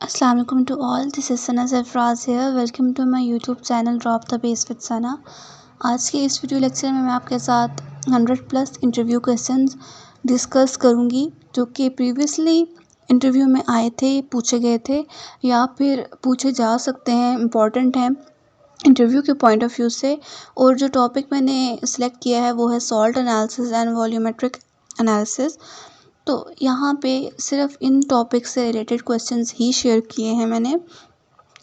अस्सलाम वालेकुम to all, this is Sana Sarfaraz here. Welcome to my YouTube channel drop the base with Sana. आज के इस वीडियो लेक्चर में मैं आपके साथ 100+ इंटरव्यू क्वेश्चंस डिस्कस करूंगी जो कि प्रीवियसली इंटरव्यू में आए थे, पूछे गए थे या फिर पूछे जा सकते हैं, इम्पॉर्टेंट हैं इंटरव्यू के पॉइंट ऑफ व्यू से। और जो टॉपिक मैंने सिलेक्ट किया है वो है salt analysis and volumetric analysis. तो यहाँ पे सिर्फ इन टॉपिक से रिलेटेड क्वेश्चंस ही शेयर किए हैं मैंने।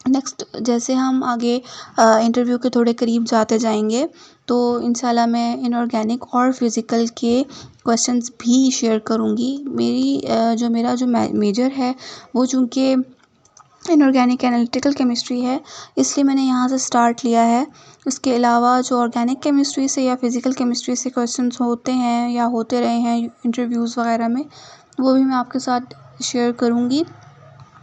नेक्स्ट जैसे हम आगे इंटरव्यू के थोड़े करीब जाते जाएंगे तो इंशाल्लाह मैं इनऑर्गेनिक और फिज़िकल के क्वेश्चंस भी शेयर करूँगी। मेरा जो मेजर है वो चूँकि इनऑर्गेनिक एनालिटिकल केमिस्ट्री है, इसलिए मैंने यहाँ से स्टार्ट लिया है। इसके अलावा जो ऑर्गेनिक केमिस्ट्री से या फिज़िकल केमिस्ट्री से क्वेश्चंस होते हैं या होते रहे हैं इंटरव्यूज़ वगैरह में, वो भी मैं आपके साथ शेयर करूँगी।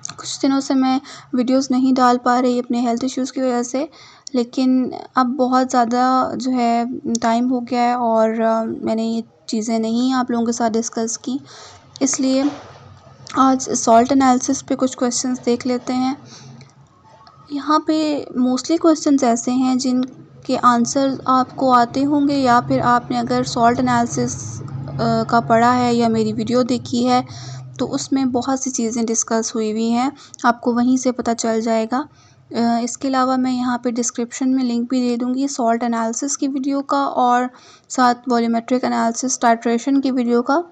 कुछ दिनों से मैं वीडियोस नहीं डाल पा रही अपने हेल्थ इश्यूज़ की वजह से, लेकिन अब बहुत ज़्यादा जो है टाइम हो गया है और मैंने ये चीज़ें नहीं आप लोगों के साथ डिस्कस की, इसलिए आज सॉल्ट एनालिसिस पे कुछ क्वेश्चंस देख लेते हैं। यहाँ पे मोस्टली क्वेश्चंस ऐसे हैं जिनके आंसर आपको आते होंगे या फिर आपने अगर सॉल्ट एनालिसिस का पढ़ा है या मेरी वीडियो देखी है तो उसमें बहुत सी चीज़ें डिस्कस हुई हुई हैं, आपको वहीं से पता चल जाएगा। इसके अलावा मैं यहाँ पे डिस्क्रिप्शन में लिंक भी दे दूँगी सॉल्ट एनालिसिस की वीडियो का और साथ वॉल्यूमेट्रिक एनालिसिस टाइट्रेशन की वीडियो का।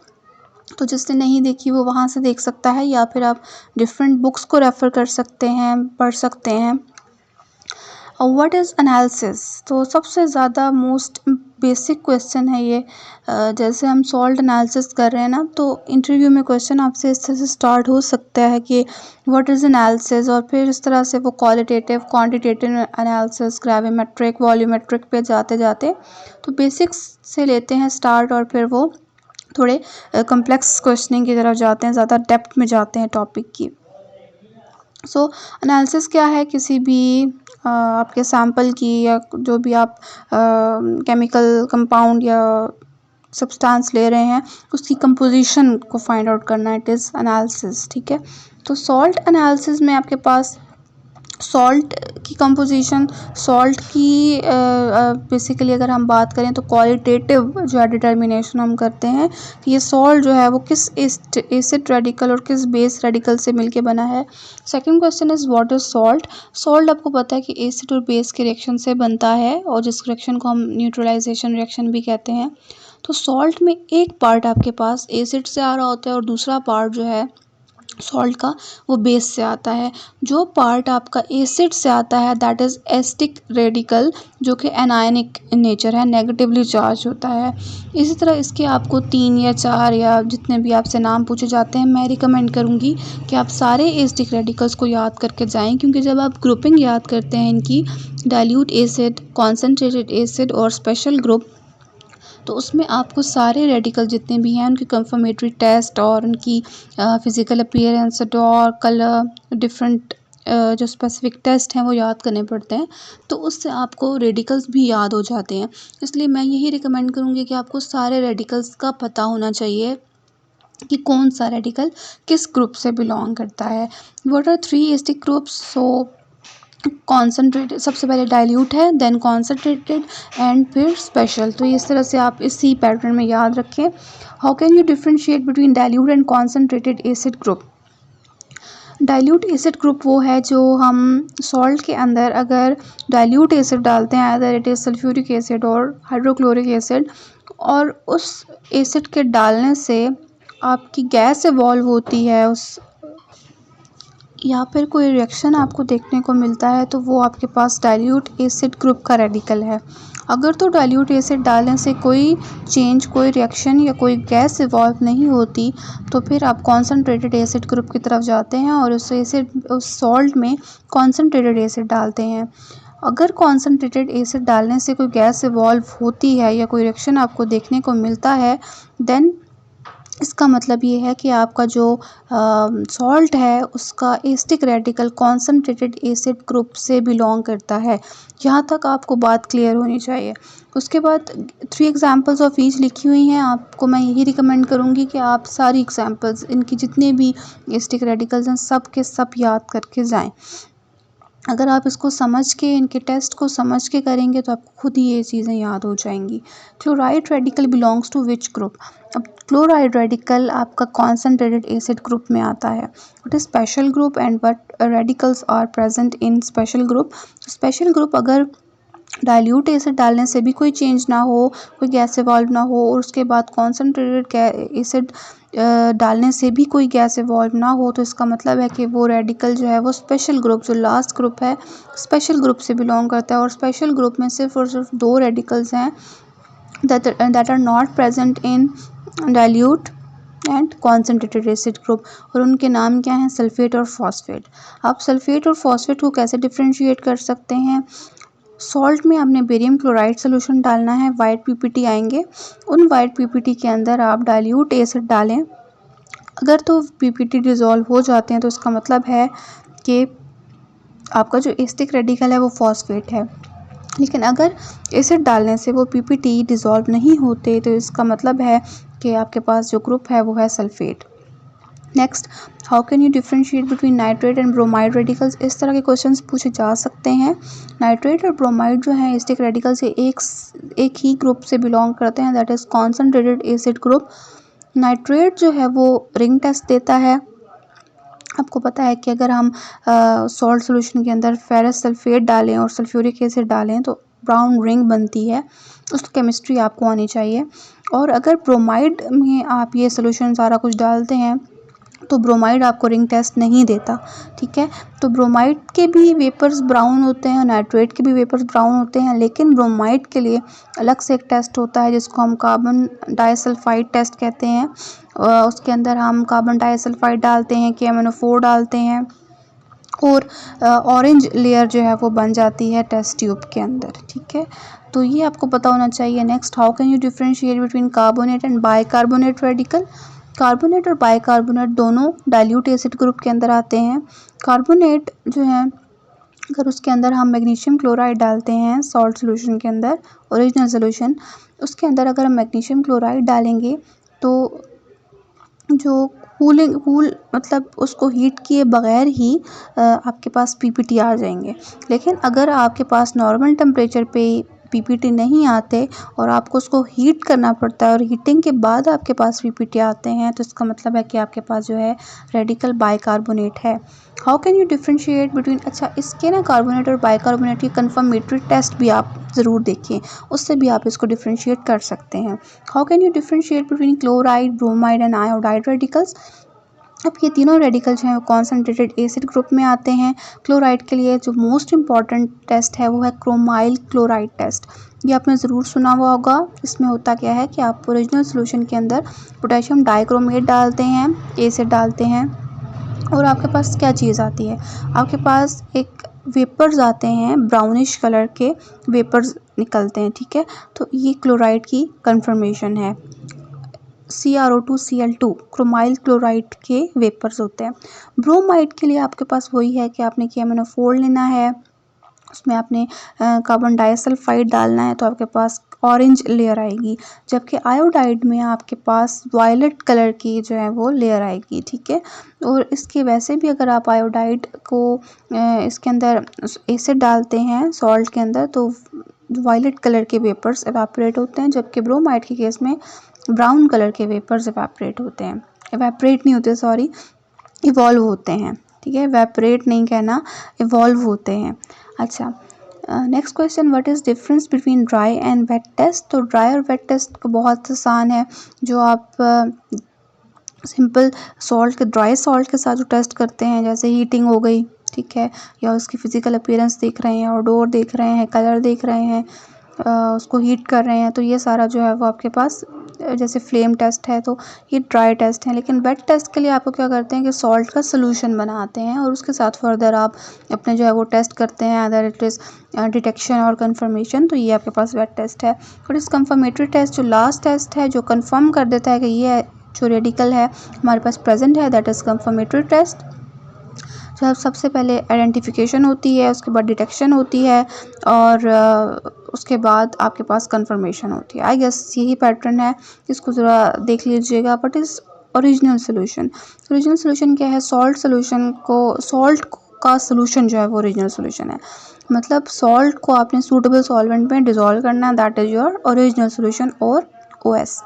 तो जिसने नहीं देखी वो वहाँ से देख सकता है या फिर आप डिफरेंट बुक्स को रेफ़र कर सकते हैं, पढ़ सकते हैं। और व्हाट इज़ एनालिसिस? तो सबसे ज़्यादा मोस्ट बेसिक क्वेश्चन है ये। जैसे हम सॉल्ट एनालिसिस कर रहे हैं ना, तो इंटरव्यू में क्वेश्चन आपसे इस तरह से स्टार्ट हो सकता है कि व्हाट इज़ एनालिसिस, और फिर इस तरह से वो qualitative quantitative analysis, gravimetric, volumetric पे जाते जाते तो बेसिक्स से लेते हैं स्टार्ट और फिर वो थोड़े कॉम्प्लेक्स क्वेश्चनिंग की तरफ जाते हैं, ज़्यादा डेप्थ में जाते हैं टॉपिक की। सो एनालिसिस क्या है? किसी भी आपके सैंपल की या जो भी आप केमिकल कंपाउंड या सब्सटेंस ले रहे हैं उसकी कंपोजिशन को फाइंड आउट करना, इट इज़ एनालिसिस। ठीक है, तो सॉल्ट एनालिसिस में आपके पास सॉल्ट की कंपोजिशन, सॉल्ट की बेसिकली अगर हम बात करें तो क्वालिटेटिव जो है डिटर्मिनेशन हम करते हैं कि ये सॉल्ट जो है वो किस एसिड रेडिकल और किस बेस रेडिकल से मिलके बना है। Second question is what is salt? Salt आपको पता है कि एसिड और बेस के रिएक्शन से बनता है और जिस रिएक्शन को हम न्यूट्रलाइजेशन रिएक्शन भी कहते हैं। तो सॉल्ट में एक पार्ट आपके पास एसिड से आ रहा होता है और दूसरा पार्ट जो है सॉल्ट का वो बेस से आता है। जो पार्ट आपका एसिड से आता है दैट इज़ एसिटिक रेडिकल, जो कि एनायनिक इन नेचर है, नेगेटिवली चार्ज होता है। इसी तरह इसके आपको 3 या 4 या जितने भी आपसे नाम पूछे जाते हैं, मैं रिकमेंड करूँगी कि आप सारे एसिटिक रेडिकल्स को याद करके जाएं, क्योंकि जब आप ग्रुपिंग याद करते हैं इनकी, डाइल्यूट एसिड, कॉन्सनट्रेटेड एसिड और स्पेशल ग्रुप, तो उसमें आपको सारे रेडिकल जितने भी हैं उनकी कंफर्मेटरी टेस्ट और उनकी फिज़िकल अपीयरेंस और कलर डिफरेंट जो स्पेसिफिक टेस्ट हैं वो याद करने पड़ते हैं, तो उससे आपको रेडिकल्स भी याद हो जाते हैं। इसलिए मैं यही रिकमेंड करूँगी कि आपको सारे रेडिकल्स का पता होना चाहिए कि कौन सा रेडिकल किस ग्रुप से बिलोंग करता है। What are 3 acidic groups? So concentrated सबसे पहले डाइल्यूट है, देन कॉन्सनट्रेटेड एंड फिर स्पेशल। तो इस तरह से आप इसी पैटर्न में याद रखें। How can you differentiate between dilute and concentrated acid group? Dilute acid group वो है जो हम सॉल्ट के अंदर अगर डाइल्यूट एसिड डालते हैं, other it is sulphuric acid और हाइड्रोक्लोरिक एसिड, और उस एसिड के डालने से आपकी गैस इवॉल्व होती है उस या फिर कोई रिएक्शन आपको देखने को मिलता है, तो वो आपके पास डाइल्यूट एसिड ग्रुप का रेडिकल है। अगर तो डाइल्यूट एसिड डालने से कोई चेंज, कोई रिएक्शन या कोई गैस इवॉल्व नहीं होती, तो फिर आप कॉन्सनट्रेटेड एसिड ग्रुप की तरफ जाते हैं और उस सॉल्ट में कॉन्सनट्रेटेड एसिड डालते हैं। अगर कॉन्सनट्रेटेड एसिड डालने से कोई गैस इवॉल्व होती है या कोई रिएक्शन आपको देखने को मिलता है, देन इसका मतलब ये है कि आपका जो सॉल्ट है उसका acetic radical concentrated acid group से बिलोंग करता है। यहाँ तक आपको बात क्लियर होनी चाहिए। उसके बाद 3 एग्जांपल्स ऑफ ईच लिखी हुई हैं। आपको मैं यही रिकमेंड करूँगी कि आप सारी एग्जांपल्स इनकी जितने भी एसिटिक रेडिकल्स हैं सब के सब याद करके जाएं। अगर आप इसको समझ के इनके टेस्ट को समझ के करेंगे तो आपको खुद ही ये चीज़ें याद हो जाएंगी। Chloride radical belongs to which group? अब क्लोराइड रेडिकल आपका कॉन्सनट्रेटेड एसिड ग्रुप में आता है। What is special group and what radicals are present in special group? Special group अगर डाइल्यूट एसिड डालने से भी कोई चेंज ना हो, कोई गैस इवॉल्व ना हो और उसके बाद कॉन्सनट्रेटेड एसिड डालने से भी कोई गैस इवॉल्व ना हो, तो इसका मतलब है कि वो रेडिकल जो है वो स्पेशल ग्रुप, जो लास्ट ग्रुप है, स्पेशल ग्रुप से बिलोंग करता है। और स्पेशल ग्रुप में सिर्फ और सिर्फ 2 रेडिकल्स हैं that are not present in dilute and concentrated acid group, और उनके नाम क्या हैं? सल्फेट और फॉस्फेट। आप सल्फेट और फॉस्फेट को कैसे डिफ्रेंशिएट कर सकते हैं? सॉल्ट में आपने बेरियम क्लोराइड सोल्यूशन डालना है, वाइट पीपीटी आएंगे, उन वाइट पीपीटी के अंदर आप डाइल्यूट एसिड डालें। अगर तो पीपीटी डिज़ोल्व हो जाते हैं तो इसका मतलब है कि आपका जो एसिटिक रेडिकल है वो फॉस्फेट है। लेकिन अगर एसिड डालने से वो पीपीटी डिज़ोल्व नहीं होते तो इसका मतलब है कि आपके पास जो ग्रुप है वो है sulphate. Next, how can you differentiate between nitrate and bromide radicals? इस तरह के क्वेश्चंस पूछे जा सकते हैं। नाइट्रेट और ब्रोमाइड जो है एसिटिक रेडिकल से एक ही ग्रुप से बिलोंग करते हैं, that is concentrated acid group. Nitrate जो है वो रिंग टेस्ट देता है। आपको पता है कि अगर हम सॉल्ट सॉल्यूशन के अंदर फेरस सल्फेट डालें और सल्फ्यूरिक एसिड डालें तो ब्राउन रिंग बनती है, उसकी केमिस्ट्री आपको आनी चाहिए। और अगर ब्रोमाइड में आप ये सॉल्यूशन सारा कुछ डालते हैं तो ब्रोमाइड आपको रिंग टेस्ट नहीं देता, ठीक है। तो ब्रोमाइड के भी वेपर्स ब्राउन होते हैं, नाइट्रेट के भी वेपर्स ब्राउन होते हैं, लेकिन ब्रोमाइड के लिए अलग से एक टेस्ट होता है जिसको हम कार्बन डाइसल्फाइड टेस्ट कहते हैं। उसके अंदर हम कार्बन डाइसल्फाइड डालते हैं, KMnO4 डालते हैं और ऑरेंज लेयर जो है वो बन जाती है टेस्ट ट्यूब के अंदर, ठीक है। तो ये आपको पता होना चाहिए। Next, how can you differentiate between carbonate and bicarbonate radical? Carbonate और बाइकार्बोनेट दोनों डाइल्यूट एसिड ग्रुप के अंदर आते हैं। कार्बोनेट जो है अगर उसके अंदर हम मैग्नीशियम क्लोराइड डालते हैं सॉल्ट सॉल्यूशन के अंदर, ओरिजिनल सॉल्यूशन, उसके अंदर अगर हम मैग्नीशियम क्लोराइड डालेंगे तो जो कूल मतलब उसको हीट किए बगैर ही आपके पास पीपीटी आ जाएंगे। लेकिन अगर आपके पास नॉर्मल टेम्परेचर पे पीपीटी नहीं आते और आपको उसको हीट करना पड़ता है और हीटिंग के बाद आपके पास पीपीटी आते हैं, तो इसका मतलब है कि आपके पास जो है रेडिकल बाइकार्बोनेट है। How can you differentiate between, अच्छा इसके ना कार्बोनेट और बाइकार्बोनेट की कन्फर्मेटरी टेस्ट भी आप ज़रूर देखिए, उससे भी आप इसको डिफ्रेंशिएट कर सकते हैं। How can you differentiate between chloride, bromide and iodide radicals? अब ये तीनों रेडिकल्स हैं वो कॉन्सनट्रेटेड एसिड ग्रुप में आते हैं। क्लोराइड के लिए जो मोस्ट इम्पॉर्टेंट टेस्ट है वो है क्रोमाइल क्लोराइड टेस्ट। ये आपने ज़रूर सुना हुआ होगा। इसमें होता क्या है कि आप ओरिजिनल सॉल्यूशन के अंदर पोटेशियम डाइक्रोमेट डालते हैं, एसिड डालते हैं और आपके पास क्या चीज़ आती है? आपके पास एक वेपर्स आते हैं, ब्राउनिश कलर के वेपर्स निकलते हैं, ठीक है। तो ये क्लोराइड की कन्फर्मेशन है। CrO2Cl2 क्रोमाइल क्लोराइड के वेपर्स होते हैं। ब्रोमाइड के लिए आपके पास वही है कि आपने KMnO4 लेना है, उसमें आपने कार्बन डाइसल्फाइड डालना है तो आपके पास ऑरेंज लेयर आएगी, जबकि आयोडाइड में आपके पास वायलेट कलर की जो है वो लेयर आएगी, ठीक है। और इसके वैसे भी अगर आप आयोडाइड को इसके अंदर एसिड डालते हैं सॉल्ट के अंदर तो वायलेट कलर के वेपर्स एवापोरेट होते हैं, जबकि ब्रोमाइड के केस में ब्राउन कलर के वेपर्स एवापोरेट होते हैं, एवापोरेट नहीं होते, सॉरी, इवॉल्व होते हैं, ठीक है। एवापोरेट नहीं कहना, इवॉल्व होते हैं। अच्छा, next question, what is difference between dry and wet test? तो ड्राई और वेट टेस्ट बहुत आसान है। जो आप सिंपल सॉल्ट के, ड्राई सॉल्ट के साथ जो टेस्ट करते हैं, जैसे हीटिंग हो गई, ठीक है, या उसकी फ़िज़िकल अपीयरेंस देख रहे हैं, ओडोर देख रहे हैं, कलर देख रहे हैं, उसको हीट कर रहे हैं, तो ये सारा जो है वो आपके पास जैसे फ्लेम टेस्ट है तो ये ड्राई टेस्ट है। लेकिन वेट टेस्ट के लिए आपको क्या करते हैं कि सॉल्ट का सोल्यूशन बनाते हैं और उसके साथ फर्दर आप अपने जो है वो टेस्ट करते हैं, अदर इट इज़ डिटेक्शन और कंफर्मेशन। तो ये आपके पास वेट टेस्ट है। और इस कंफर्मेटरी टेस्ट जो लास्ट टेस्ट है जो कंफर्म कर देता है कि ये जो रेडिकल है हमारे पास प्रेजेंट है, दैट इज़ कंफर्मेटरी टेस्ट। जब सबसे पहले आइडेंटिफिकेशन होती है, उसके बाद डिटेक्शन होती है और उसके बाद आपके पास कंफर्मेशन होती है। आई गेस यही पैटर्न है, इसको ज़रा देख लीजिएगा। बट इस ओरिजिनल सोल्यूशन, ओरिजिनल सोल्यूशन क्या है? सॉल्ट का सोल्यूशन जो है वो ओरिजिनल सोल्यूशन है। मतलब सॉल्ट को आपने सूटेबल सॉल्वेंट में डिज़ोल्व करना है, that is your original solution और OS।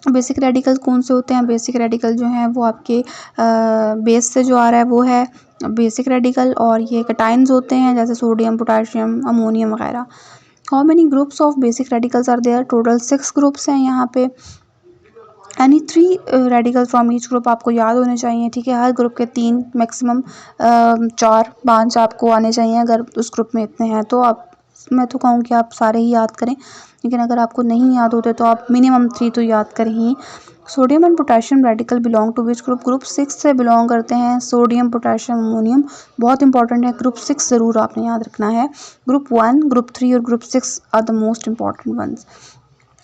बेसिक रेडिकल कौन से होते हैं? बेसिक रेडिकल जो हैं वो आपके बेस से जो आ रहा है वो है बेसिक रेडिकल, और ये कैटाइंस होते हैं जैसे सोडियम, पोटाशियम, अमोनियम वगैरह। How many groups of basic radicals are there? Total 6 groups हैं यहाँ पे। Any 3 radical from each group आपको याद होने चाहिए, ठीक है। हर ग्रुप के 3 मैक्सिमम 4-5 आपको आने चाहिए। अगर उस ग्रुप में इतने हैं तो मैं तो कहूँ कि आप सारे ही याद करें, लेकिन अगर आपको नहीं याद होते तो आप मिनिमम 3 तो याद करें ही। Sodium and potassium radical belong to which group? Group 6 से बिलोंग करते हैं। सोडियम, पोटाशियम, अमोनियम बहुत इंपॉर्टेंट है, ग्रुप 6 ज़रूर आपने याद रखना है। ग्रुप 1, ग्रुप 3 और group 6 are the most important ones.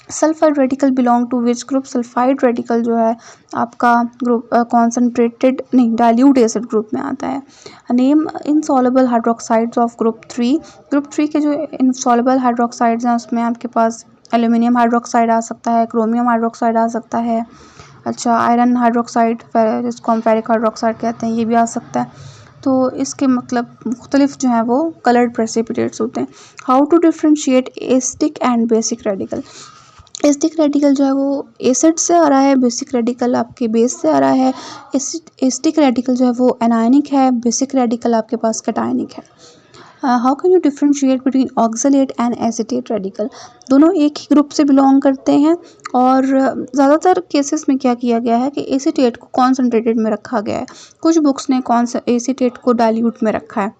Sulphide radical belong to which group? Sulphide radical जो है आपका ग्रुप कॉन्सनट्रेटेड नहीं डाइल्यूट एसिड ग्रुप में आता है। Name insoluble hydroxides of group 3। Group 3 के जो इनसॉल्युबल हाइड्रोक्साइड्स हैं उसमें आपके पास एल्यूमिनियम हाइड्रोक्साइड आ सकता है, क्रोमियम हाइड्रोक्साइड आ सकता है, अच्छा आयरन हाइड्रोक्साइड जिसको हम फेरिक हाइड्रोक्साइड कहते हैं ये भी आ सकता है। तो इसके मतलब मुख्तलिफ जो है वो कलर्ड प्रेसिपिटेट्स होते हैं। How to differentiate acidic and basic radical? Acidic radical जो है वो एसिड से आ रहा है, बेसिक रेडिकल आपके बेस से आ रहा है। एसिडिक रेडिकल जो है वो एनायनिक है, बेसिक रेडिकल आपके पास कैटायनिक है। How can you differentiate between oxalate and acetate radical? दोनों एक ही ग्रुप से बिलोंग करते हैं और ज़्यादातर केसेस में क्या किया गया है कि एसीटेट को कॉन्सनट्रेटेड में रखा गया है, कुछ बुक्स ने एसीटेट को डाइल्यूट में रखा है,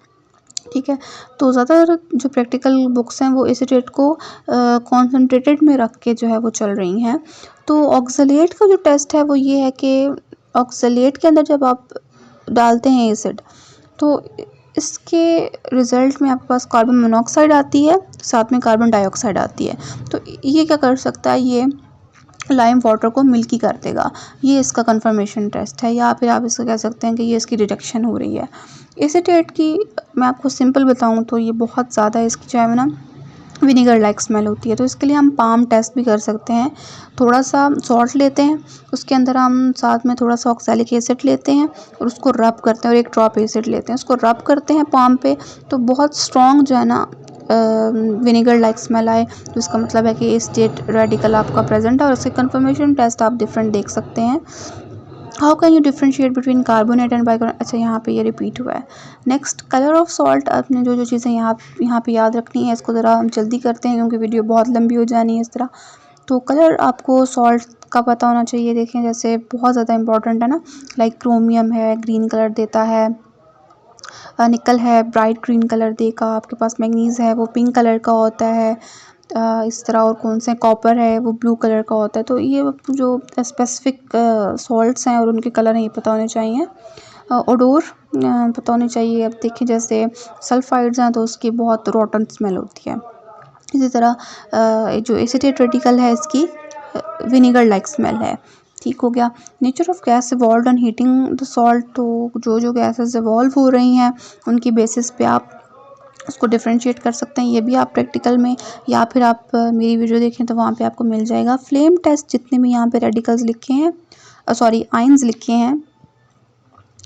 ठीक है। तो ज़्यादातर जो प्रैक्टिकल बुक्स हैं वो एसीटेट को कॉन्सनट्रेटेड में रख के जो है वो चल रही हैं। तो ऑक्सलेट का जो टेस्ट है वो ये है कि ऑक्सलेट के अंदर जब आप डालते हैं एसिड तो इसके रिज़ल्ट में आपके पास कार्बन मोनोऑक्साइड आती है, साथ में कार्बन डाइऑक्साइड आती है। तो ये क्या कर सकता है? ये लाइम वाटर को मिल्की कर देगा। ये इसका कंफर्मेशन टेस्ट है, या फिर आप इसको कह सकते हैं कि ये इसकी डिटेक्शन हो रही है। एसीटेट की मैं आपको सिंपल बताऊं तो ये बहुत ज़्यादा इसकी जो है ना विनेगर लाइक स्मेल होती है। तो इसके लिए हम पाम टेस्ट भी कर सकते हैं। थोड़ा सा सॉल्ट लेते हैं, उसके अंदर हम साथ में थोड़ा सा ऑक्सैलिक एसिड लेते हैं और उसको रब करते हैं, और 1 ड्रॉप एसिड लेते हैं, उसको रब करते हैं पाम पे। तो बहुत स्ट्रॉन्ग जो है ना विनेगर लाइक स्मेल आए तो इसका मतलब है कि एसिटेट रेडिकल आपका प्रेजेंट है, और उसके कंफर्मेशन टेस्ट आप डिफरेंट देख सकते हैं। How can you differentiate between carbonate and bicarbonate? अच्छा यहाँ पे ये रिपीट हुआ है। Next, colour of salt. आपने जो चीज़ें यहाँ पे याद रखनी है, इसको ज़रा हम जल्दी करते हैं क्योंकि वीडियो बहुत लंबी हो जानी है इस तरह। तो कलर आपको सॉल्ट का पता होना चाहिए। देखें जैसे बहुत ज़्यादा इंपॉर्टेंट है ना, लाइक क्रोमियम है ग्रीन कलर देता है, निकल है ब्राइट ग्रीन कलर देगा, आपके पास मैंगनीज़ है वो पिंक कलर का होता है, इस तरह। और कौन से कॉपर है वो ब्लू कलर का होता है। तो ये जो स्पेसिफिक सॉल्ट्स हैं और उनके कलर नहीं पता होने चाहिए। ओडोर पता होनी चाहिए। अब देखिए जैसे सल्फाइड्स हैं तो उसकी बहुत रोटन स्मेल होती है। इसी तरह जो एसीटेट रेडिकल है इसकी विनेगर लाइक स्मेल है, ठीक हो गया। Nature of gas evolve on heating the salt. तो जो गैसेस इवॉल्व हो रही हैं उनकी बेसिस पे आप उसको डिफ्रेंशिएट कर सकते हैं। ये भी आप प्रैक्टिकल में या फिर आप मेरी वीडियो देखें तो वहाँ पे आपको मिल जाएगा। फ्लेम टेस्ट जितने भी यहाँ पे रेडिकल्स लिखे हैं, सॉरी आयंस लिखे हैं,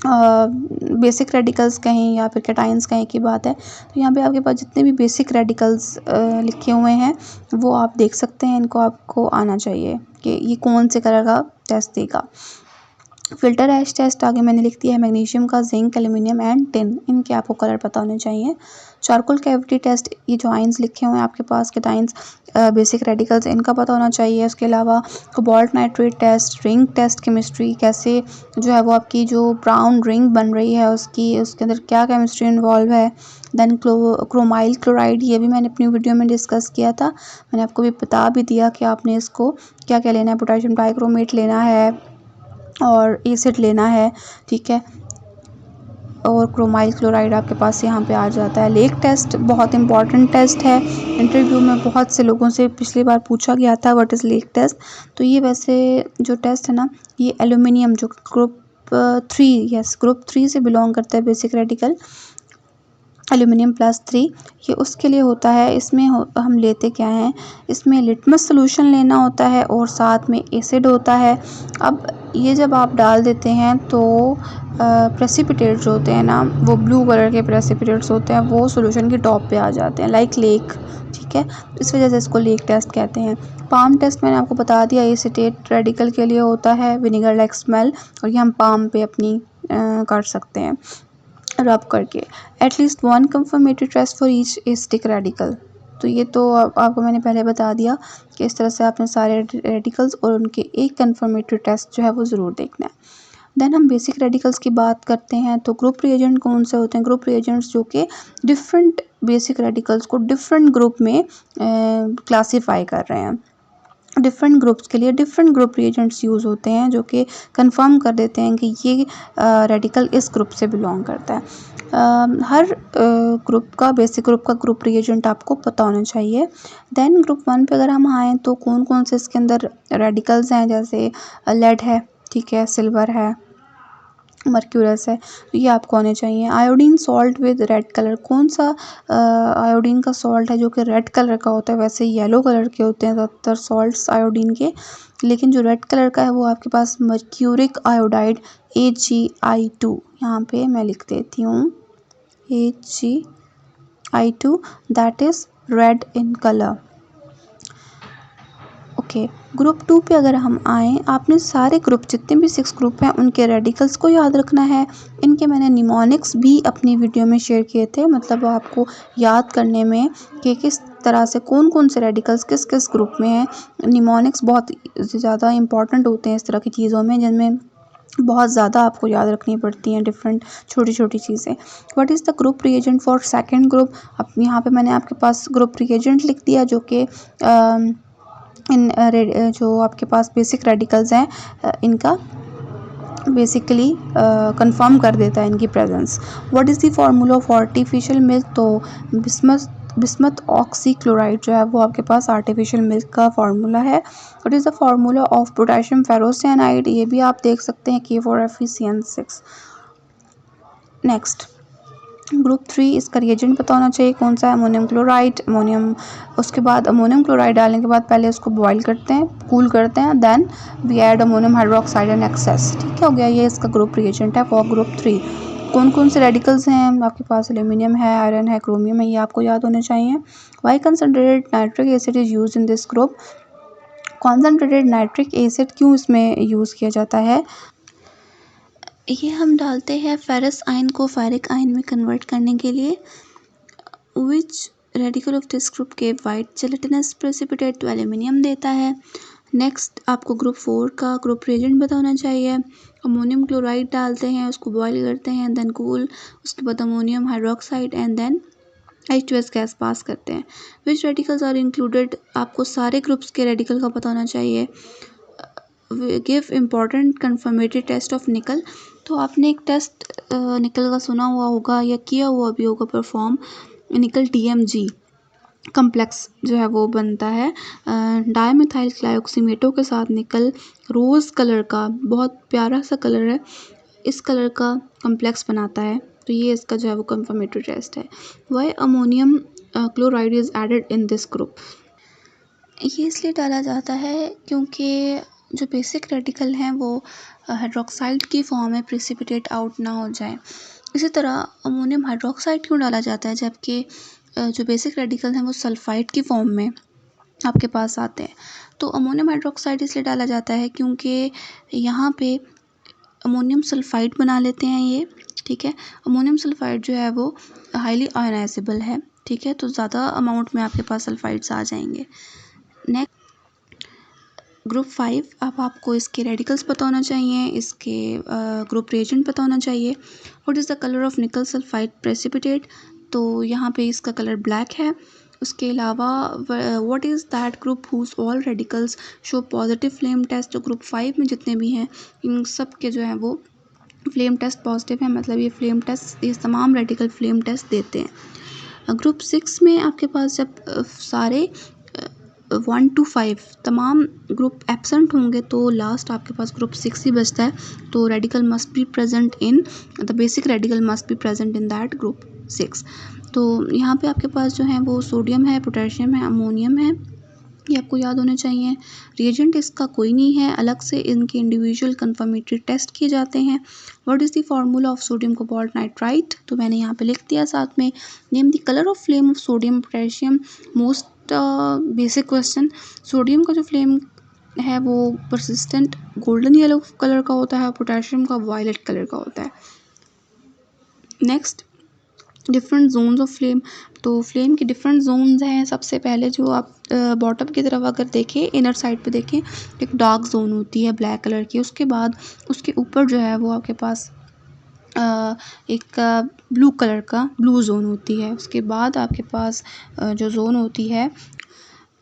बेसिक रेडिकल्स कहें या फिर कैटायंस कहें की बात है। तो यहाँ पे आपके पास जितने भी बेसिक रेडिकल्स लिखे हुए हैं वो आप देख सकते हैं। इनको आपको आना चाहिए कि ये कौन से कलर का टेस्ट देगा। फिल्टर ऐश टेस्ट आगे मैंने लिख दिया है, मैग्नीशियम का, जिंक, एल्यूमिनियम एंड टिन, इनके आपको कलर पता होने चाहिए। चारकोल कैविटी टेस्ट, ये जो आयंस लिखे हुए हैं आपके पास कैटायंस बेसिक रेडिकल्स, इनका पता होना चाहिए। उसके अलावा cobalt nitrate test, ring test, chemistry कैसे जो है वो आपकी जो ब्राउन रिंग बन रही है उसके अंदर क्या केमिस्ट्री इन्वॉल्व है। देन क्रोमाइल क्लोराइड, ये भी मैंने अपनी वीडियो में डिस्कस किया था, मैंने आपको भी बता भी दिया कि आपने इसको क्या क्या लेना है। पोटेशियम डाइक्रोमेट लेना है और एसिड लेना है, ठीक है। और क्रोमाइल क्लोराइड आपके पास यहाँ पे आ जाता है। लेक टेस्ट बहुत इंपॉर्टेंट टेस्ट है, इंटरव्यू में बहुत से लोगों से पिछली बार पूछा गया था व्हाट इज़ लेक टेस्ट। तो ये वैसे जो टेस्ट है ना, ये एल्यूमिनियम जो ग्रुप 3 से बिलोंग करता है, बेसिक रेडिकल एल्यूमिनियम +3, ये उसके लिए होता है। इसमें हम लेते क्या हैं, इसमें लिटमस सोल्यूशन लेना होता है और साथ में एसिड होता है। अब ये जब आप डाल देते हैं तो प्रेसिपिटेट जो होते हैं ना, वो ब्लू कलर के प्रेसिपिटेट्स होते हैं, वो सोल्यूशन के टॉप पे आ जाते हैं लाइक लेक, ठीक है। इस वजह से इसको लेक टेस्ट कहते हैं। पाम टेस्ट मैंने आपको बता दिया, एसीटेट रेडिकल के लिए होता है, विनेगर लाइक स्मेल, और ये हम पाम पे अपनी कर सकते हैं रब करके। At least 1 confirmatory test for each acetic radical. तो ये तो आपको मैंने पहले बता दिया कि इस तरह से आपने सारे रेडिकल्स और उनके एक कंफर्मेटरी टेस्ट जो है वो ज़रूर देखना है। देन हम बेसिक रेडिकल्स की बात करते हैं। तो ग्रुप रिएजेंट कौन से होते हैं, ग्रुप रिएजेंट्स जो कि डिफरेंट बेसिक रेडिकल्स को डिफरेंट ग्रुप में क्लासीफाई कर रहे हैं। डिफरेंट ग्रुप्स के लिए डिफरेंट ग्रुप रिएजेंट्स यूज़ होते हैं जो कि कंफर्म कर देते हैं कि ये रेडिकल इस ग्रुप से बिलोंग करता है। हर ग्रुप का, बेसिक ग्रुप का ग्रुप रिएजेंट आपको पता होना चाहिए। देन ग्रुप 1 पे अगर हम आएँ तो कौन कौन से इसके अंदर रेडिकल्स हैं, जैसे लेड है, ठीक है, सिल्वर है, मर्क्यूरस है, तो ये आपको आने चाहिए। Iodine salt with red colour, कौन सा आयोडीन का सॉल्ट है जो कि रेड कलर का होता है। वैसे येलो कलर के होते हैं ज़्यादातर सॉल्ट्स आयोडीन के, लेकिन जो रेड कलर का है वो आपके पास मर्क्यूरिक आयोडाइड AgI2, यहाँ पे मैं लिख देती हूँ AgI2, that is red in colour. Okay, group 2 पे अगर हम आएँ, आपने सारे ग्रुप जितने भी 6 ग्रुप हैं उनके रेडिकल्स को याद रखना है। इनके मैंने निमोनिक्स भी अपनी वीडियो में शेयर किए थे, मतलब आपको याद करने में कि किस तरह से कौन कौन से रेडिकल्स किस किस ग्रुप में हैं। निमोनिक्स बहुत ज़्यादा इंपॉर्टेंट होते हैं इस तरह की चीज़ों में, जिनमें बहुत ज़्यादा आपको याद रखनी पड़ती हैं डिफरेंट छोटी छोटी चीज़ें। What is the group reagent for second group, अब यहाँ पे मैंने आपके पास ग्रुप रिएजेंट लिख दिया जो कि जो आपके पास बेसिक रेडिकल्स हैं इनका बेसिकली कंफर्म कर देता है इनकी presence. What is the formula of artificial milk, तो बिस्मथ ऑक्सी क्लोराइड जो है वो आपके पास आर्टिफिशियल मिल्क का फार्मूला है। What is the formula of potassium ferrocyanide, ये भी आप देख सकते हैं K4FeCN6। नेक्स्ट ग्रुप 3, इसका रिएजेंट पता होना चाहिए कौन सा है, अमोनियम क्लोराइड, अमोनियम। उसके बाद अमोनियम क्लोराइड डालने के बाद पहले उसको बॉईल करते हैं, कूल करते हैं, then we add ammonium hydroxide in excess, ठीक है, हो गया। ये इसका ग्रुप रिएजेंट है फॉर ग्रुप 3। कौन कौन से रेडिकल्स हैं आपके पास, एल्यूमिनियम है, आयरन है, क्रोमियम है, ये आपको याद होने चाहिए। Why concentrated nitric acid is use in this group, concentrated nitric acid क्यों इसमें यूज़ किया जाता है, ये हम डालते हैं फेरस आयन को फेरिक आयन में कन्वर्ट करने के लिए। विच रेडिकल ऑफ दिस ग्रुप के वाइट जेलेटिनस प्रेसिपिटेट, तो एल्यूमिनियम देता है। नेक्स्ट आपको ग्रुप 4 का ग्रुप रिएजेंट पता होना चाहिए। अमोनियम क्लोराइड डालते हैं, उसको बॉईल करते हैं, देन कूल, उसके बाद ammonium hydroxide and then H2S gas pass करते हैं। विच रेडिकल्स आर इंक्लूडेड, आपको सारे ग्रुप्स के रेडिकल का पता होना चाहिए। Give important confirmatory test of nickel, तो आपने एक टेस्ट निकल का सुना हुआ होगा या किया हुआ भी होगा परफॉर्म, निकल TMG कम्प्लेक्स जो है वो बनता है डायमिथाइल क्लायोक्सीमेटो के साथ। निकल रोज़ कलर का बहुत प्यारा सा कलर है, इस कलर का कम्प्लेक्स बनाता है, तो ये इसका जो है वो कन्फर्मेटरी टेस्ट है। Why ammonium chloride is added in this group, ये इसलिए डाला जाता है क्योंकि जो बेसिक रेडिकल हैं वो हाइड्रोक्साइड की फॉर्म में प्रेसिपिटेट आउट ना हो जाए। इसी तरह अमोनियम हाइड्रोक्साइड क्यों डाला जाता है, जबकि जो बेसिक रेडिकल हैं वो सल्फाइड की फॉर्म में आपके पास आते हैं। तो अमोनियम हाइड्रोक्साइड इसलिए डाला जाता है क्योंकि यहाँ पे अमोनियम सल्फाइड बना लेते हैं ये, ठीक है। अमोनियम सल्फाइड जो है वो हाईली आयोनाइजेबल है, ठीक है, तो ज़्यादा अमाउंट में आपके पास सल्फाइड्स आ जाएंगे। नेक्स्ट ग्रुप 5, अब आपको इसके रेडिकल्स पता होना चाहिए, इसके ग्रुप रिएजेंट पता होना चाहिए। What is the colour of nickel sulphide precipitate, तो यहाँ पे इसका कलर ब्लैक है। उसके अलावा what is that group whose all radicals show positive flame test, तो ग्रुप 5 में जितने भी हैं इन सब के जो हैं वो फ्लेम टेस्ट पॉजिटिव है, मतलब ये फ्लेम टेस्ट, ये तमाम रेडिकल फ्लेम टेस्ट देते हैं। ग्रुप 6 में आपके पास जब सारे 1 to 5 तमाम ग्रुप एब्सेंट होंगे तो लास्ट आपके पास ग्रुप 6 ही बचता है। तो radical must be present in the basic radical must be present in that group 6। तो यहाँ पे आपके पास जो है वो सोडियम है, पोटेशियम है, अमोनियम है, ये आपको याद होने चाहिए। रिएजेंट इसका कोई नहीं है, अलग से इनके इंडिविजुअल कंफर्मेटरी टेस्ट किए जाते हैं। What is the formula of sodium cobalt nitrite, तो मैंने यहाँ पे लिख दिया साथ में। Name the colour of flame of sodium potassium, most basic question. Sodium का जो फ्लेम है वो परसिस्टेंट गोल्डन येलो कलर का होता है, पोटेशियम का वायलेट कलर का होता है। Next, different zones of flame, तो फ्लेम के डिफरेंट जोन्स हैं। सबसे पहले जो आप बॉटम की तरफ अगर देखें, इनर साइड पे देखें, एक डार्क जोन होती है ब्लैक कलर की, उसके बाद उसके ऊपर जो है वो आपके पास एक ब्लू कलर का ब्लू जोन होती है। उसके बाद आपके पास जो जोन होती है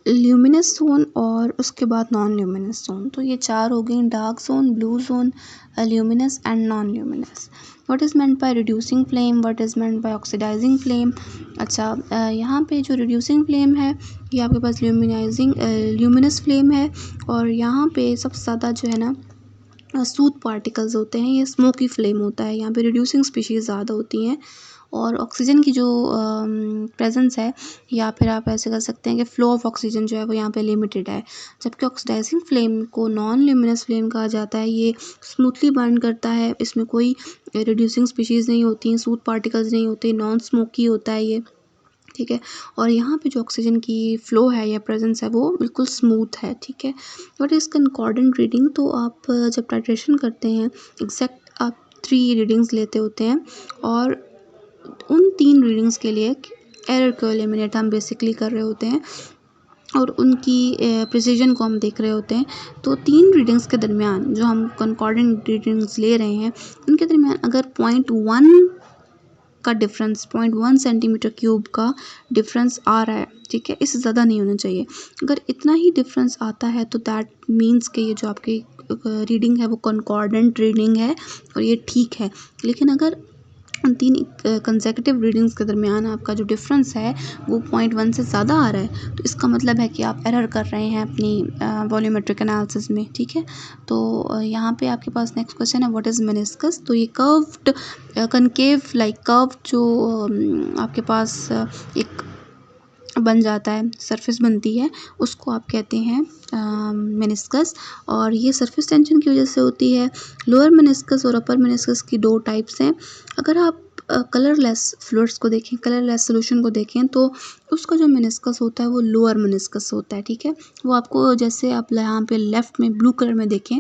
ल्यूमिनस जोन और उसके बाद नॉन ल्यूमिनस जोन। तो ये चार हो गई, dark zone, blue zone, luminous and non luminous. What is meant by reducing flame, what is meant by oxidising flame. अच्छा, यहाँ पे जो रिड्यूसिंग फ्लेम है ये आपके पास ल्यूमिनस फ्लेम है, और यहाँ पे सबसे ज़्यादा जो है ना सूट पार्टिकल्स होते हैं, ये स्मोकी फ्लेम होता है। यहाँ पे रिड्यूसिंग स्पीशीज़ ज़्यादा होती हैं, और ऑक्सीजन की जो प्रेजेंस है, या फिर आप ऐसे कर सकते हैं कि फ्लो ऑफ ऑक्सीजन जो है वो यहाँ पे लिमिटेड है। जबकि ऑक्सीडाइजिंग फ्लेम को नॉन ल्यूमिनस फ्लेम कहा जाता है, ये स्मूथली बर्न करता है, इसमें कोई रिड्यूसिंग स्पीशीज़ नहीं होती, सूट पार्टिकल्स नहीं होते, नॉन स्मोकी होता है ये, ठीक है। और यहाँ पे जो ऑक्सीजन की फ़्लो है या प्रेजेंस है वो बिल्कुल स्मूथ है, ठीक है। व्हाट इज़ कंकॉर्डेंट रीडिंग, तो आप जब टाइट्रेशन करते हैं एग्जैक्ट आप 3 रीडिंग्स लेते होते हैं, और उन 3 रीडिंग्स के लिए एरर को एलिमिनेट हम बेसिकली कर रहे होते हैं, और उनकी प्रिसीजन को हम देख रहे होते हैं। तो 3 रीडिंग्स के दरमियान जो हम कंकॉर्डेंट रीडिंग्स ले रहे हैं, उनके दरमियान अगर 0.1 का डिफरेंस, 0.1 सेंटीमीटर क्यूब का डिफरेंस आ रहा है, ठीक है, इससे ज़्यादा नहीं होना चाहिए। अगर इतना ही डिफरेंस आता है तो दैट मीन्स कि ये जो आपकी रीडिंग है वो कंकॉर्डेंट रीडिंग है और ये ठीक है। लेकिन अगर उन 3 कंसेक्यूटिव रीडिंग्स के दरमियान आपका जो डिफरेंस है वो 0.1 से ज़्यादा आ रहा है, तो इसका मतलब है कि आप एरर कर रहे हैं अपनी वॉल्यूमेट्रिक एनालिसिस में, ठीक है। तो यहाँ पे आपके पास नेक्स्ट क्वेश्चन है, व्हाट इज़ मेनिस्कस, तो ये कर्व्ड कनकेव लाइक कर्व जो आपके पास एक बन जाता है, सरफेस बनती है, उसको आप कहते हैं मेनिस्कस, और ये सरफेस टेंशन की वजह से होती है। लोअर मेनिस्कस और अपर मेनिस्कस की 2 टाइप्स हैं। अगर आप कलरलेस फ्लूइड्स को देखें, कलरलेस सोल्यूशन को देखें, तो उसका जो मेनिस्कस होता है वो लोअर मेनिस्कस होता है, ठीक है। वो आपको, जैसे आप यहाँ पे लेफ़्ट में ब्लू कलर में देखें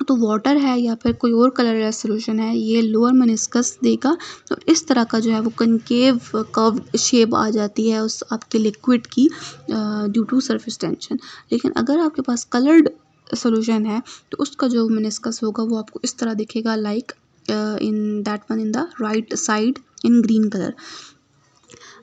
तो वाटर है या फिर कोई और कलरलेस सोल्यूशन है, ये लोअर मेनिस्कस देगा, तो इस तरह का जो है वो कनकेव कर्व शेप आ जाती है उस आपके लिक्विड की ड्यू टू सरफेस टेंशन। लेकिन अगर आपके पास कलर्ड सोल्यूशन है तो उसका जो मेनिस्कस होगा वो आपको इस तरह दिखेगा, like in that one in the right side in green colour.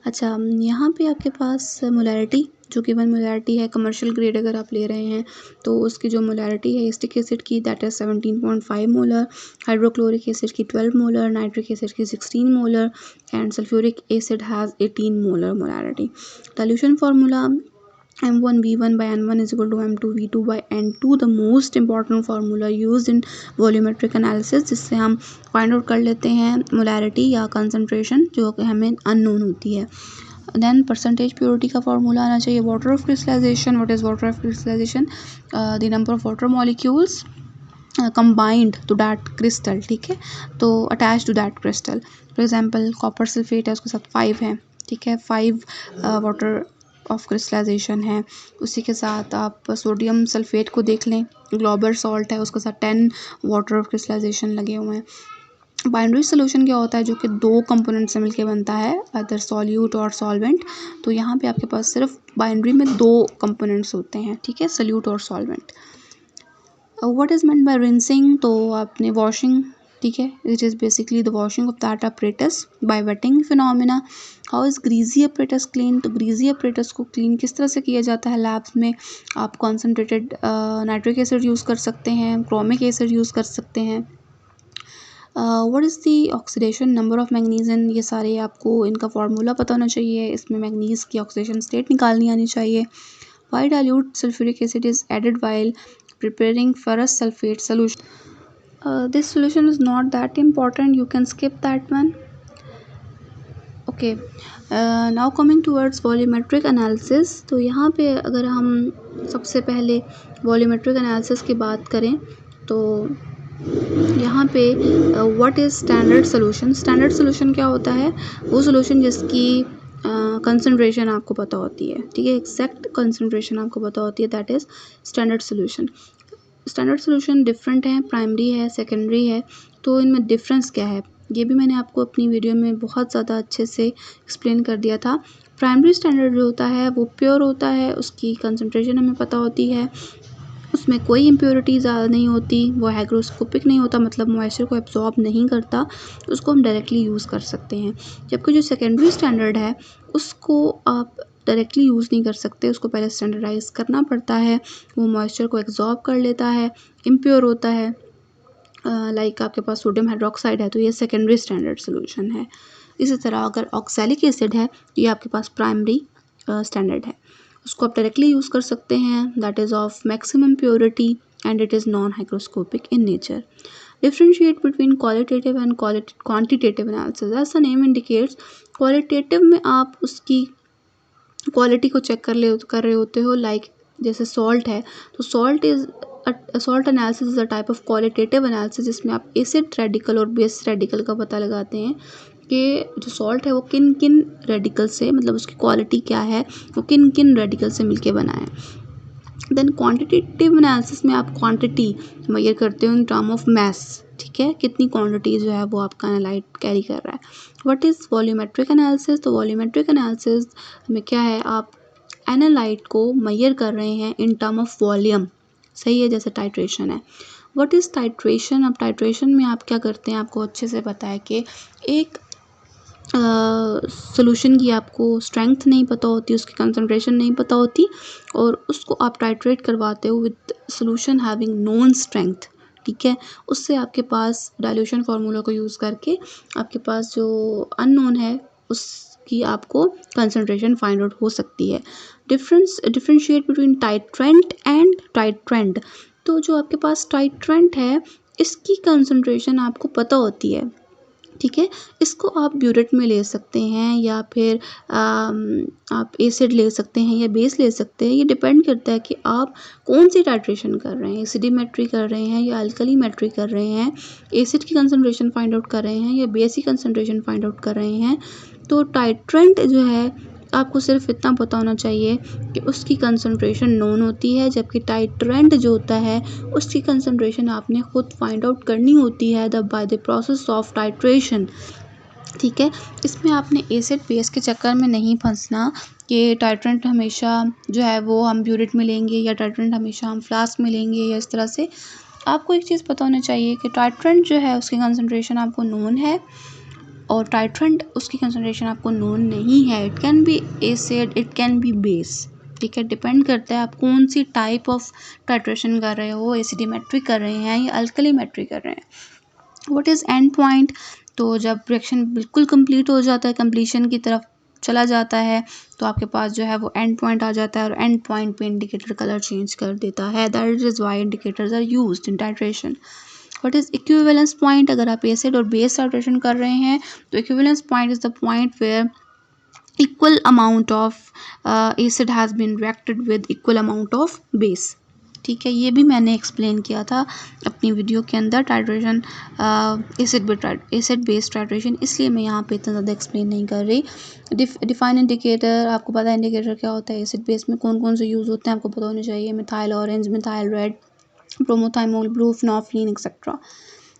अच्छा, यहाँ पे आपके पास मोलैरिटी, जो गिवन मोलैरिटी है कमर्शियल ग्रेड अगर आप ले रहे हैं तो उसकी जो मोलैरिटी है एसिटिक एसिड की that is 17.5 molar, hydrochloric acid की 12 मोलर, नाइट्रिक एसिड की 16 molar, and sulphuric acid has 18 molar molarity. Dilution formula M1V1 by N1 is equal to M2V2 by N2, the most important formula used in volumetric analysis, जिससे हम find out कर लेते हैं molarity या concentration जो कि हमें अननोन होती है। देन परसेंटेज प्योरिटी का फार्मूला आना चाहिए। Water of crystallisation, what is water of crystallisation, the number of water molecules combined to that crystal, ठीक है, तो attached to that crystal। For example copper sulphate है, उसके साथ 5 है, ठीक है, 5 वाटर ऑफ क्रिस्टलाइजेशन है। उसी के साथ आप सोडियम सल्फेट को देख लें, ग्लोबल सॉल्ट है, उसके साथ 10 वाटर ऑफ क्रिस्टलाइजेशन लगे हुए हैं। बाइनरी सोल्यूशन क्या होता है, जो कि 2 कंपोनेंट से मिलकर बनता है, अदर सॉल्यूट और सॉल्वेंट। तो यहाँ पे आपके पास सिर्फ बाइनरी में 2 कंपोनेंट्स होते हैं, ठीक है, सॉल्यूट और solvent. What is meant by rinsing, तो आपने वॉशिंग, ठीक है, it is basically the washing of that apparatus by wetting phenomena. How is greasy apparatus clean, तो ग्रीजी अपरेटस को क्लीन किस तरह से किया जाता है लैब्स में, आप कॉन्सनट्रेटेड नाइट्रिक एसिड यूज़ कर सकते हैं, क्रोमिक एसिड यूज़ कर सकते हैं। What is the oxidation number of manganese, ये सारे आपको इनका फार्मूला पता होना चाहिए। इसमें मैग्नीज की ऑक्सीडेशन स्टेट निकालनी आनी चाहिए। Why dilute sulphuric acid is added while preparing ferrous sulphate solution. This solution is not that important, you can skip that one. Okay, now coming towards volumetric analysis. तो यहाँ पे अगर हम सबसे पहले वॉल्यूमेट्रिक एनालिसिस की बात करें तो यहाँ पे what is standard solution. Standard solution क्या होता है? वो सोल्यूशन जिसकी कंसंट्रेशन आपको पता होती है, ठीक है, एग्जैक्ट कंसंट्रेशन आपको पता होती है, that is standard solution. Standard solution different है, प्राइमरी है, सेकेंडरी है, तो इनमें डिफरेंस क्या है ये भी मैंने आपको अपनी वीडियो में बहुत ज़्यादा अच्छे से एक्सप्लेन कर दिया था। प्राइमरी स्टैंडर्ड जो होता है वो प्योर होता है, उसकी कंसंट्रेशन हमें पता होती है, उसमें कोई इम्प्योरिटी ज़्यादा नहीं होती, वो हाइग्रोस्कोपिक नहीं होता, मतलब मॉइस्चर को एब्जॉर्ब नहीं करता, उसको हम डायरेक्टली यूज़ कर सकते हैं। जबकि जो सेकेंडरी स्टैंडर्ड है उसको आप डायरेक्टली यूज़ नहीं कर सकते, उसको पहले स्टैंडर्डाइज करना पड़ता है, वो मॉइस्चर को एब्जॉर्ब कर लेता है, इम्प्योर होता है। लाइक आपके पास सोडियम हाइड्रोक्साइड है तो ये सेकेंडरी स्टैंडर्ड सोल्यूशन है। इसी तरह अगर ऑक्सैलिक एसिड है तो ये आपके पास प्राइमरी स्टैंडर्ड है, उसको आप डायरेक्टली यूज़ कर सकते हैं, that is of maximum purity and it is non hygroscopic in nature. Differentiate between qualitative and quantitative analysis. As the name indicates, qualitative में आप उसकी क्वालिटी को चेक कर रहे होते हो, लाइक जैसे सॉल्ट है तो salt analysis is a type of qualitative analysis, जिसमें आप एसिड रेडिकल और बेस रेडिकल का पता लगाते हैं कि जो सॉल्ट है वो किन किन रेडिकल से, मतलब उसकी क्वालिटी क्या है, वो किन किन रेडिकल से मिलके बना है। देन क्वांटिटेटिव एनालिसिस में आप क्वांटिटी मेजर करते हो इन टर्म ऑफ मैस, ठीक है, कितनी क्वांटिटी जो है वो आपका एनालाइट कैरी कर रहा है। What is volumetric analysis? तो वॉल्यूमेट्रिक एनालिसिस में क्या है, आप एनालाइट को मेजर कर रहे हैं इन टर्म ऑफ वॉल्यूम, सही है, जैसे टाइट्रेशन है। What is titration? अब टाइट्रेशन में आप क्या करते हैं, आपको अच्छे से पता है कि एक सोल्यूशन की आपको स्ट्रेंथ नहीं पता होती, उसकी कंसंट्रेशन नहीं पता होती, और उसको आप टाइट्रेट करवाते हो with solution having known strength, ठीक है। उससे आपके पास डाइल्यूशन फार्मूला को यूज़ करके आपके पास जो अननोन है उसकी आपको कंसंट्रेशन फाइंड आउट हो सकती है। Differentiate between titrant and titrand. तो जो आपके पास टाइट्रेंट है इसकी कंसंट्रेशन आपको पता होती है, ठीक है, इसको आप ब्यूरेट में ले सकते हैं या फिर आप एसिड ले सकते हैं या बेस ले सकते हैं, ये डिपेंड करता है कि आप कौन सी टाइट्रेशन कर रहे हैं, एसिडिमेट्री कर रहे हैं या अल्कलीमेट्री कर रहे हैं, एसिड की कंसंट्रेशन फाइंड आउट कर रहे हैं या बेस की कंसंट्रेशन फाइंड आउट कर रहे हैं। तो टाइट्रेंट जो है आपको सिर्फ इतना पता होना चाहिए कि उसकी कंसंट्रेशन नोन होती है, जबकि टाइट्रेंट जो होता है उसकी कंसंट्रेशन आपने खुद फाइंड आउट करनी होती है by the process of titration, ठीक है। इसमें आपने एसिड बेस के चक्कर में नहीं फंसना कि टाइट्रेंट हमेशा जो है वो हम ब्यूरेट में लेंगे या टाइट्रेंट हमेशा हम फ्लास्क में लेंगे या इस तरह से। आपको एक चीज़ पता होना चाहिए कि टाइट्रेंट जो है उसकी कंसंट्रेशन आपको नोन है और टाइट्रेंट उसकी कंसंट्रेशन आपको नोन नहीं है। It can be acid, it can be base, ठीक है, डिपेंड करता है आप कौन सी टाइप ऑफ टाइट्रेशन कर रहे हो, एसिडिमेट्रिक कर रहे हैं या अल्कलीमेट्रिक कर रहे हैं। What is and point? तो जब रिएक्शन बिल्कुल कंप्लीट हो जाता है, कंप्लीशन की तरफ चला जाता है, तो आपके पास जो है वो एंड पॉइंट आ जाता है और एंड पॉइंट पे इंडिकेटर कलर चेंज कर देता है, that is why indicators are used in titration. What is equivalence point? अगर आप एसिड और बेस टाइट्रेशन कर रहे हैं तो equivalence point is the point where equal amount of acid has been reacted with equal amount of base, ठीक है। ये भी मैंने एक्सप्लेन किया था अपनी वीडियो के अंदर, टाइट्रेशन एसिड बेस टाइट्रेशन, इसलिए मैं यहाँ पे इतना ज़्यादा एक्सप्लेन नहीं कर रही। डिफाइन इंडिकेटर, आपको पता है इंडिकेटर क्या होता है, एसिड बेस में कौन कौन से यूज़ होते हैं आपको पता होना चाहिए, methyl orange, methyl red, bromothymol blue, phenolphthalein etcetera.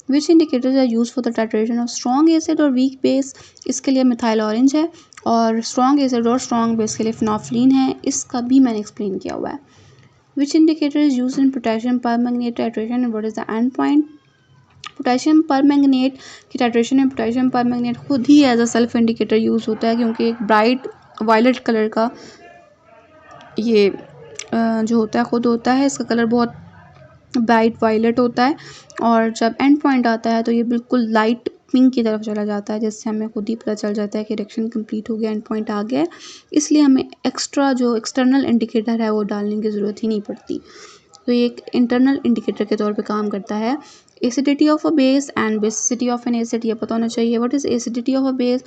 Which indicators are use for the titration of strong acid और वीक बेस? इसके लिए मिथाइल ऑरेंज है और स्ट्रॉन्ग एसिड और स्ट्रॉन्ग बेस के लिए फिनोफ्लिन है, इसका भी मैंने एक्सप्लेन किया हुआ है। Which indicator is used in potassium permanganate titration and what is the end point? Potassium permanganate की टाइट्रेशन में पोटेशियम परमैंगनेट खुद ही as a self indicator use होता है, क्योंकि एक ब्राइट वायलेट कलर का ये जो होता है खुद होता है, इसका कलर बहुत ब्राइट वायलेट होता है, और जब एंड पॉइंट आता है तो ये बिल्कुल लाइट पिंक की तरफ चला जाता है, जिससे हमें खुद ही पता चल जाता है कि रिएक्शन कंप्लीट हो गया, एंड पॉइंट आ गया है। इसलिए हमें एक्स्ट्रा जो एक्सटर्नल इंडिकेटर है वो डालने की ज़रूरत ही नहीं पड़ती। तो ये एक इंटरनल इंडिकेटर के तौर पे काम करता है। Acidity of a base and basicity of an acid, ये पता होना चाहिए। What is acidity of a base?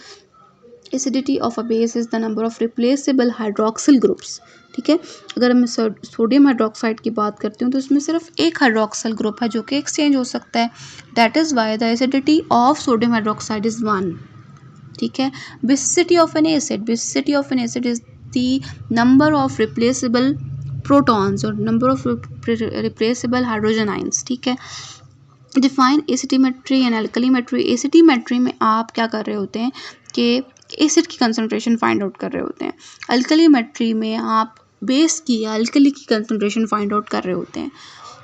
Acidity of a base is the number of replaceable hydroxyl groups. ठीक है, अगर मैं सोडियम हाइड्रोक्साइड की बात करती हूँ तो इसमें सिर्फ एक हाइड्रोक्सिल ग्रुप है जो कि एक्सचेंज हो सकता है। That is why the acidity of sodium hydroxide is 1। ठीक है, basicity of an acid, basicity of an acid is the number of replaceable protons और number of replaceable hydrogen ions. ठीक है, डिफाइन एसिटिमेट्री एंड एल्कलीमेट्री। एसिटिमेट्री में आप क्या कर रहे होते हैं कि एसिड की कंसंट्रेशन फाइंड आउट कर रहे होते हैं। अल्कलीमेट्री में आप बेस की या अल्कली की कंसंट्रेशन फाइंड आउट कर रहे होते हैं।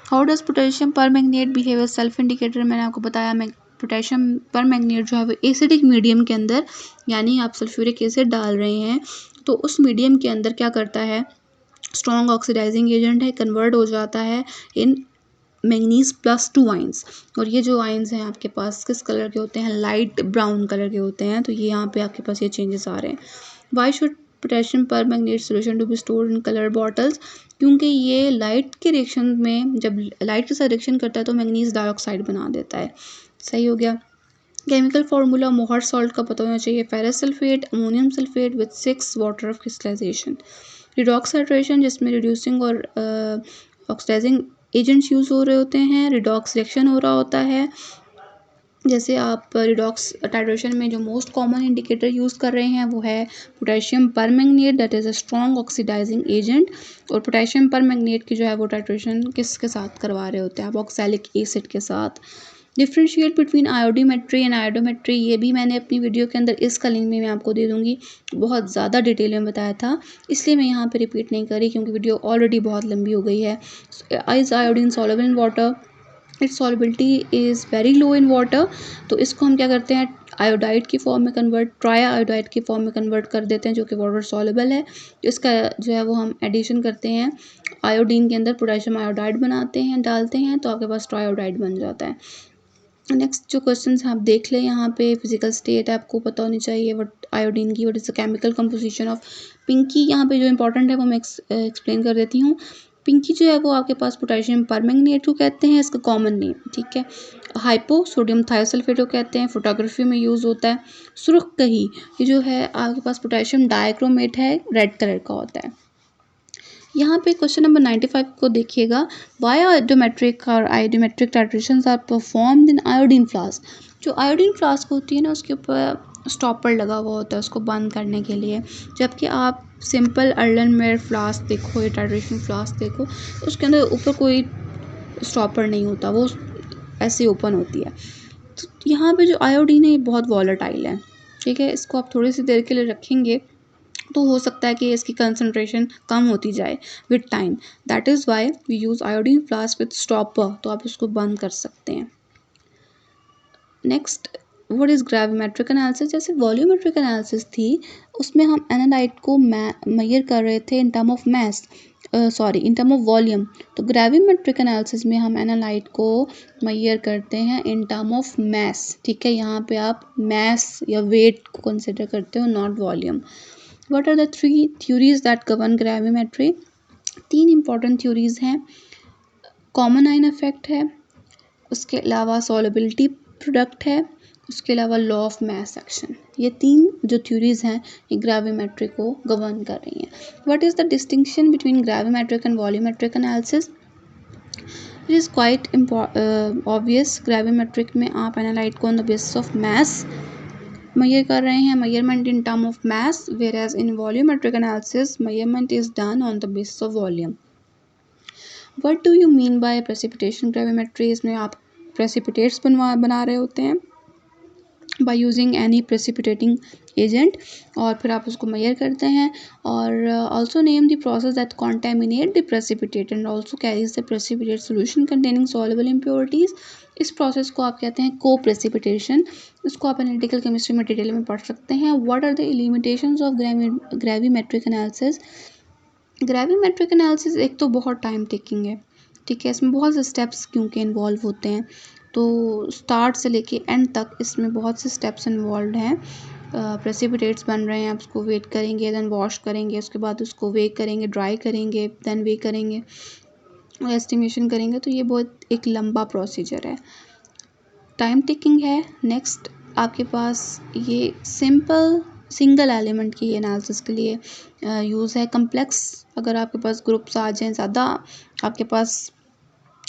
How does potassium permanganate behave as self indicator? मैंने आपको बताया, मैं पोटेशियम पर मैग्नेट जो है वो एसिडिक मीडियम के अंदर, यानी आप सल्फ्यूरिक एसिड डाल रहे हैं तो उस मीडियम के अंदर क्या करता है, स्ट्रॉन्ग ऑक्सीडाइजिंग एजेंट है, कन्वर्ट हो जाता है इन मैंगनीज +2 आइंस। और ये जो आइंस हैं आपके पास किस कलर के होते हैं? लाइट ब्राउन कलर के होते हैं। तो ये यहाँ पे आपके पास ये चेंजेस आ रहे हैं। Why should potassium permanganate solution to be stored in colour bottles? क्योंकि ये लाइट के रिएक्शन में, जब लाइट के साथ रिएक्शन करता है तो मैंगनीज डाइऑक्साइड बना देता है। सही हो गया। केमिकल फार्मूला मोहर सॉल्ट का पता होना चाहिए। Ferrous sulphate ammonium sulphate with 6 water of crystallisation. Redox hydration, जिसमें रिड्यूसिंग और ऑक्सीडाइजिंग एजेंट्स यूज़ हो रहे होते हैं। रिडॉक्स रिएक्शन हो रहा होता है। जैसे आप रिडॉक्स टाइट्रेशन में जो मोस्ट कॉमन इंडिकेटर यूज़ कर रहे हैं वो है potassium permanganate, that is a strong oxidising agent. और पोटेशियम परमैंगनेट की जो है वो टाइट्रेशन किसके साथ करवा रहे होते हैं आप? ऑक्सैलिक एसिड के साथ। Differentiate between iodimetry and iodometry, ये भी मैंने अपनी वीडियो के अंदर इसका लिंक भी मैं आपको दे दूँगी, बहुत ज़्यादा डिटेल में बताया था, इसलिए मैं यहाँ पे रिपीट नहीं करी क्योंकि वीडियो ऑलरेडी बहुत लंबी हो गई है। Is iodine soluble in water? It's solubility is very low in water. तो इसको हम क्या करते हैं, आयोडाइड की फॉर्म में कन्वर्ट, ट्राई आयोडाइड की फॉर्म में कन्वर्ट कर देते हैं, जो कि वाटर सॉल्युबल है। इसका जो है वो हम एडिशन करते हैं आयोडीन के अंदर, पोटेशियम आयोडाइड बनाते हैं, डालते हैं, तो आपके पास ट्राई आयोडाइड बन जाता है। नेक्स्ट जो क्वेश्चंस आप देख लें, यहाँ पे फिजिकल स्टेट आपको पता होनी चाहिए। वट आयोडीन की, what is the chemical composition of pinky. यहाँ पे जो इंपॉर्टेंट है वो मैं एक्सप्लेन कर देती हूँ। पिंकी जो है वो आपके पास पोटेशियम परमैंगनेट को कहते हैं, इसका कॉमन नेम। ठीक है, हाइपो सोडियम थायोसल्फेट को कहते हैं, फोटोग्राफी में यूज़ होता है। सुर्खकही, ये जो है आपके पास पोटेशियम डाइक्रोमेट है, रेड कलर का होता है। यहाँ पे क्वेश्चन नंबर 95 को देखिएगा। वाई आयोडोमेट्रिक और iodometric titrations are performed in iodine flask? जो आयोडीन फ्लास्क होती है ना, उसके ऊपर स्टॉपर लगा हुआ होता है उसको बंद करने के लिए। जबकि आप सिंपल अर्लेनमेयर फ्लास्क देखो या टाइट्रेशन फ्लास्क देखो, उसके अंदर ऊपर कोई स्टॉपर नहीं होता, वो ऐसे ओपन होती है। तो यहाँ पे जो आयोडीन है ये बहुत वॉलेटाइल है। ठीक है, इसको आप थोड़ी सी देर के लिए रखेंगे तो हो सकता है कि इसकी कंसंट्रेशन कम होती जाए with time. That is why we use iodine flask with stopper, तो आप इसको बंद कर सकते हैं। Next, what is gravimetric analysis? जैसे वॉल्यूमेट्रिक एनालिसिस थी, उसमें हम एनालाइट को मेजर कर रहे थे in term of mass, in term of volume. तो ग्रेविमेट्रिक एनालिसिस में हम एनालाइट को मेजर करते हैं इन टर्म ऑफ मैस। ठीक है, यहाँ पे आप मैस या वेट को कंसिडर करते हो, not volume. What are the 3 theories that govern gravimetry? 3 important theories हैं। कॉमन आइन इफेक्ट है, उसके अलावा सॉल्युबिलिटी प्रोडक्ट है, उसके अलावा लॉ ऑफ मास एक्शन। ये 3 जो थ्योरीज हैं ये ग्रेविमेट्री को गवर्न कर रही हैं। What is the distinction between gravimetric and volumetric analysis? It is quite obvious. Gravimetric में आप एनालाइट को on the basis of mass measure कर रहे हैं, measurement in term of mass, whereas in volumetric analysis measurement is done on the basis of volume. What do you mean by precipitation gravimetry? इसमें आप precipitates बना रहे होते हैं by using any precipitating agent, और फिर आप उसको मेजर करते हैं। और also name the process that contaminate the precipitate and also carries the precipitate solution containing soluble impurities. इस प्रोसेस को आप कहते हैं को प्रेसिपिटेशन। इसको आप एनालिटिकल केमिस्ट्री में डिटेल में पढ़ सकते हैं। What are the limitations of gravimetric analysis? Gravimetric analysis एक तो बहुत टाइम टेकिंग है। ठीक है। इसमें बहुत से स्टेप्स क्योंकि इन्वॉल्व होते हैं, तो स्टार्ट से लेके एंड तक इसमें बहुत से स्टेप्स इन्वॉल्व हैं। प्रेसिपिटेट्स बन रहे हैं, आप उसको वेट करेंगे, देन वॉश करेंगे, उसके बाद उसको वेट करेंगे, ड्राई करेंगे, देन वेट करेंगे, एस्टिमेशन करेंगे। तो ये बहुत एक लंबा प्रोसीजर है, टाइम टेकिंग है। नेक्स्ट आपके पास ये सिंपल सिंगल एलिमेंट की एनालिसिस के लिए यूज़ है। कम्प्लेक्स अगर आपके पास ग्रुप्स आ जाएँ, ज़्यादा आपके पास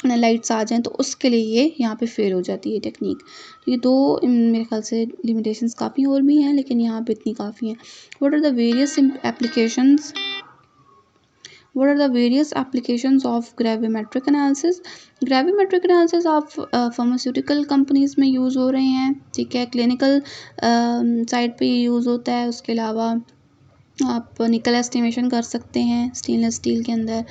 लाइट्स आ जाएँ, तो उसके लिए ये यहाँ पे फेल हो जाती है टेक्निक। तो ये दो मेरे ख्याल से लिमिटेशंस काफ़ी और भी हैं, लेकिन यहाँ पे इतनी काफ़ी हैं। What are the various applications What are the various applications of gravimetric analysis? Gravimetric analysis आप फार्मास्यूटिकल कंपनीज में यूज़ हो रहे हैं, ठीक है। क्लिनिकल साइड पे यूज़ होता है। उसके अलावा आप निकल एस्टिमेशन कर सकते हैं स्टेनलेस स्टील के अंदर।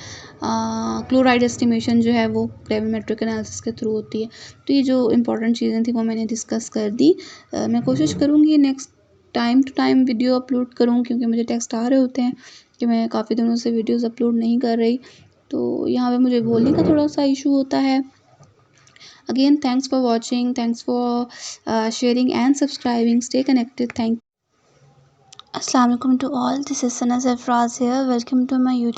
क्लोराइड एस्टिमेशन जो है वो ग्रेविमेट्रिक एनालिसिस के थ्रू होती है। तो ये जो इंपॉर्टेंट चीज़ें थी वो मैंने डिस्कस कर दी। मैं कोशिश करूँगी next time to time video upload करूँ, क्योंकि मुझे टेक्स्ट आ रहे होते हैं कि मैं काफ़ी दिनों से वीडियोस अपलोड नहीं कर रही, तो यहाँ पे मुझे बोलने का थोड़ा सा इशू होता है। Again thanks for watching, thanks for sharing and subscribing, stay connected, thank. Assalamualaikum to all, this is Sana Zafraz here. Welcome to my YouTube